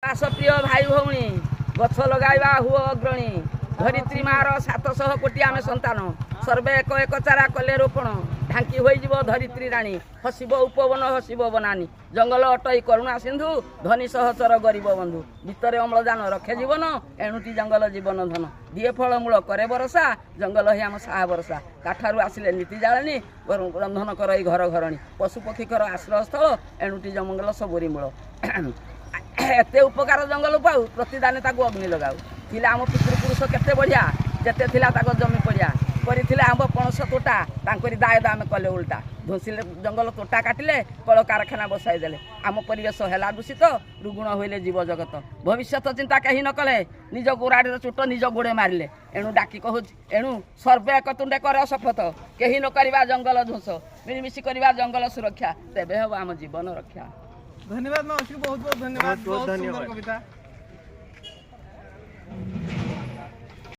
ପ୍ରିୟ ଭାଇ ଭଉଣୀ ଗଛ ଲଗାଇବା ହୁଅ ଅଗ୍ରଣୀ ଧରିତ୍ରୀ ମାର 700 କୋଟି ଆମେ ସନ୍ତାନ ସର୍ବେ ଏକ ଏକ ଚାରା କଲେ ରୋପଣ ଢାଙ୍କି ହୋଇଯିବ ଧରିତ୍ରୀ ରାଣୀ ହସିବ ଉପବନ ହସିବ ବନାନୀ ଜଙ୍ଗଲ ଅଟଇ କରୁଣା ସିନ୍ଧୁ ଧନୀ ସହଚର ଗରିବ ବନ୍ଧୁ ଭିତରେ ଅମ୍ଳଜାନ ରଖେ ଜୀବନ ଏଣୁଟି ଜଙ୍ଗଲ ଜୀବନ ଧନ ଦିଏ ଫଳମୂଳ କରେ ବରସା ଜଙ୍ଗଲ ହିଁ ଆମ ସାହା ବରସା କାଠାରୁ ଆସିଲେ ନୀତି ଜାଳେନି ରନ୍ଧନ କର ଏଇ ଘର ଘରଣୀ ପଶୁପକ୍ଷୀଙ୍କର ଆଶ୍ରୟସ୍ଥଳ ଏଣୁଟି ଜଙ୍ଗଲ ସବୁରି ମୂଳ एते उपकार जंगल पाऊ प्रतिदाने ताकू अग्नि लगाऊ थिला आम पितृपुरुष केते बढ़िया जेते थिला ताको जमी पड़िया करिथिले आम पणस तोटा तांकरी दाय दाम कले उल्टा धोसिले जंगल तोटा काटिले कल कारखाना बसाई देले आम परिवेश हेला दूषित रुगुण होइले जीव जगत भविष्यत चिंता कहीं न कले निज गोराडीर चुट निज गोड़े मारिले एणु डाकी कहूँ एणु सर्वे एक तुंडे कर शपथ कहीं न करवा जंगल ध्वंस मिलमिशी करवा जंगल सुरक्षा तेबे हम आम जीवन रक्षा। धन्यवाद माउसी, बहुत बहुत धन्यवाद। बहुत सुंदर कविता।